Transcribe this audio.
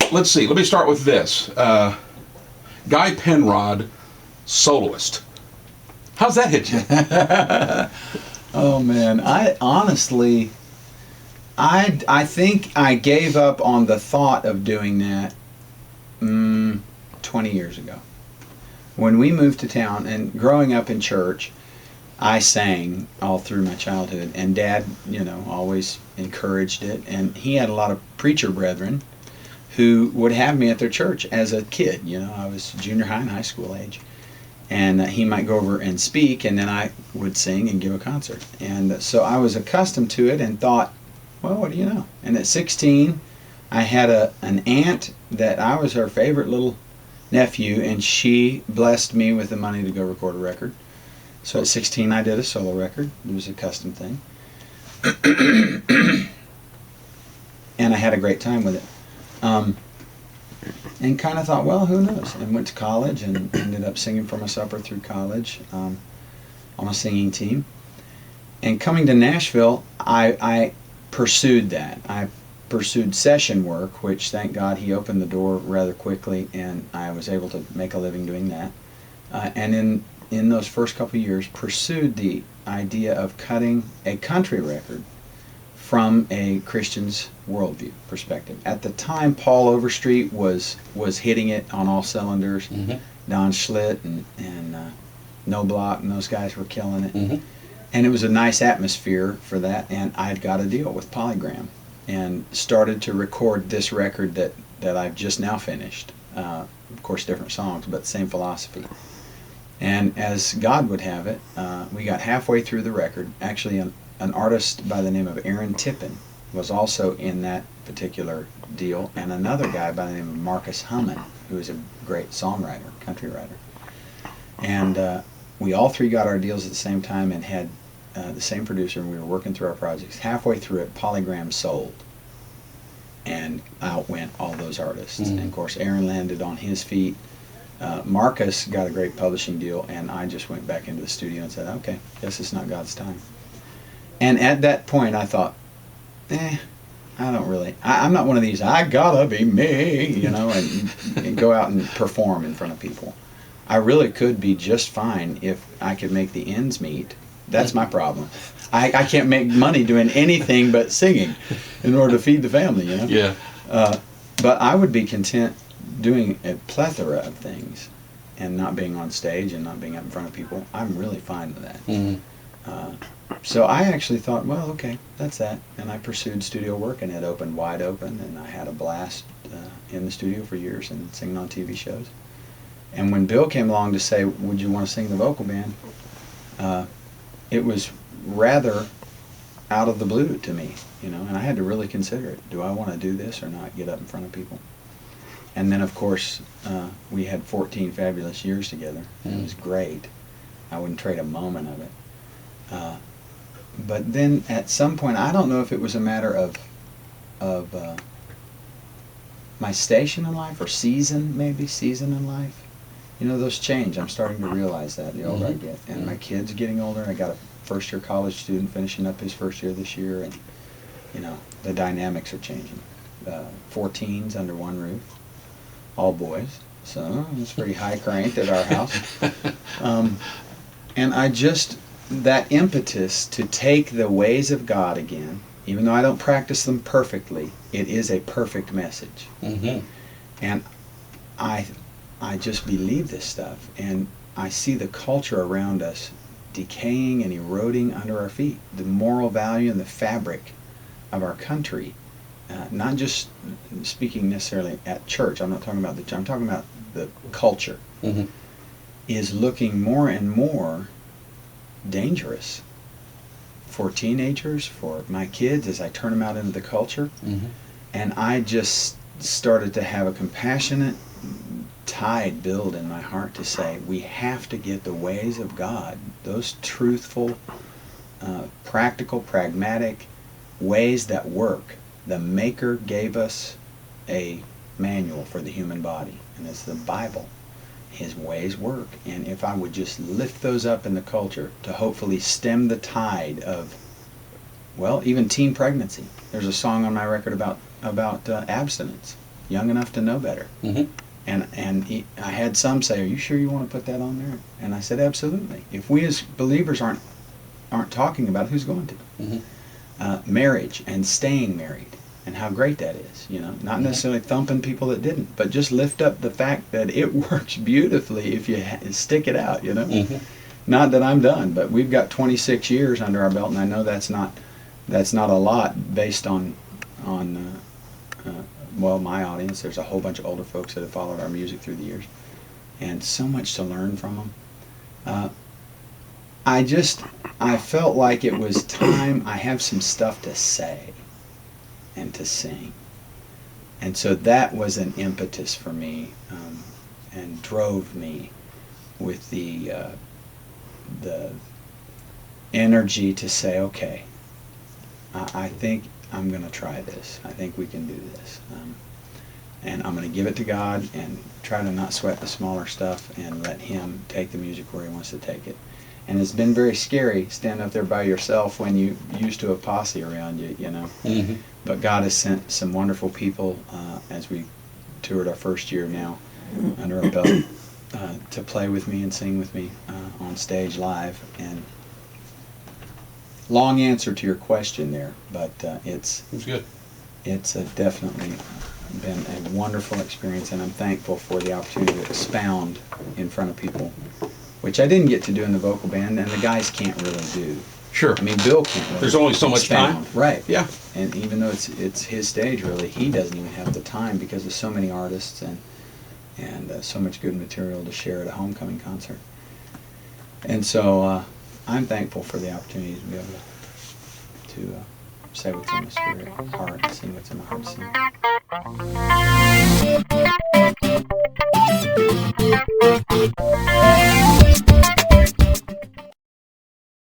Let's see. Let me start with this. Guy Penrod, soloist. How's that hit you? Oh man, I honestly, I think I gave up on the thought of doing that 20 years ago. When we moved to town and growing up in church, I sang all through my childhood, and Dad, always encouraged it, and he had a lot of preacher brethren who would have me at their church as a kid. I was junior high and high school age. And he might go over and speak, and then I would sing and give a concert. And so I was accustomed to it and thought, well, what do you know? And at 16, I had an aunt that I was her favorite little nephew, and she blessed me with the money to go record a record. So at 16, I did a solo record. It was a custom thing. And I had a great time with it. And kind of thought, well, who knows? And went to college and ended up singing for myself through college on a singing team. And coming to Nashville, I pursued that. I pursued session work, which thank God he opened the door rather quickly, and I was able to make a living doing that. And in those first couple of years, pursued the idea of cutting a country record from a Christian's worldview perspective. At the time, Paul Overstreet was hitting it on all cylinders. Mm-hmm. Don Schlitt and No Block and those guys were killing it. Mm-hmm. And it was a nice atmosphere for that, and I'd got a deal with Polygram and started to record this record that I've just now finished. Of course, different songs, but same philosophy. And as God would have it, we got halfway through the record. Actually, an artist by the name of Aaron Tippin was also in that particular deal, and another guy by the name of Marcus Hummon, who is a great songwriter, country writer. And we all three got our deals at the same time and had the same producer, and we were working through our projects. Halfway through it, Polygram sold and outwent all those artists. Mm-hmm. And of course, Aaron landed on his feet. Marcus got a great publishing deal, and I just went back into the studio and said, okay, guess it's not God's time. And at that point, I thought, I don't really, I'm not one of these, I gotta be me, and go out and perform in front of people. I really could be just fine if I could make the ends meet. That's my problem. I can't make money doing anything but singing in order to feed the family, Yeah. But I would be content doing a plethora of things and not being on stage and not being up in front of people. I'm really fine with that. Mm-hmm. So I actually thought, well, okay, that's that. And I pursued studio work, and it opened wide open, and I had a blast in the studio for years and singing on TV shows. And when Bill came along to say, would you want to sing the vocal band, it was rather out of the blue to me, and I had to really consider it. Do I want to do this or not, get up in front of people? And then, of course, we had 14 fabulous years together. It was great. I wouldn't trade a moment of it. But then at some point, I don't know if it was a matter of my station in life or season in life. Those change. I'm starting to realize that the older I get. And my kid's getting older. I got a first-year college student finishing up his first year this year, and, the dynamics are changing. 4 teens under one roof, all boys. So it's pretty high cranked at our house. And I just, that impetus to take the ways of God again, even though I don't practice them perfectly, it is a perfect message. Mm-hmm. And I just believe this stuff, and I see the culture around us decaying and eroding under our feet. The moral value and the fabric of our country, not just speaking necessarily at church, I'm not talking about the church, I'm talking about the culture, mm-hmm. is looking more and more dangerous for teenagers, for my kids, as I turn them out into the culture. Mm-hmm. And I just started to have a compassionate tide build in my heart to say, we have to get the ways of God, those truthful, practical, pragmatic ways that work. The Maker gave us a manual for the human body, and it's the Bible. his ways work. And if I would just lift those up in the culture to hopefully stem the tide of, well, even teen pregnancy. There's a song on my record about abstinence, young enough to know better. Mm-hmm. I had some say, "Are you sure you want to put that on there?" And I said, "Absolutely. If we as believers aren't talking about it, who's going to?" Mm-hmm. Marriage and staying married, and how great that is. Not necessarily thumping people that didn't, but just lift up the fact that it works beautifully if you stick it out. Mm-hmm. Not that I'm done, but we've got 26 years under our belt, and I know that's not a lot based on well, my audience. There's a whole bunch of older folks that have followed our music through the years, and so much to learn from them. I felt like it was time. I have some stuff to say and to sing, and so that was an impetus for me, and drove me with the energy to say, okay, I think I'm going to try this. I think we can do this. And I'm going to give it to God and try to not sweat the smaller stuff and let Him take the music where He wants to take it. And it's been very scary standing up there by yourself when you used to a posse around you, Mm-hmm. But God has sent some wonderful people as we toured our first year now under our belt to play with me and sing with me on stage live. And long answer to your question there, but it's good. It's definitely been a wonderful experience, and I'm thankful for the opportunity to expound in front of people, which I didn't get to do in the vocal band, and the guys can't really do. Sure. I mean, Bill can't really. There's only so much expound. time. Right. Yeah. And even though it's his stage, really, he doesn't even have the time because there's so many artists and so much good material to share at a homecoming concert. And so I'm thankful for the opportunity to be able to say what's in my spirit, heart, and sing what's in my heart to sing.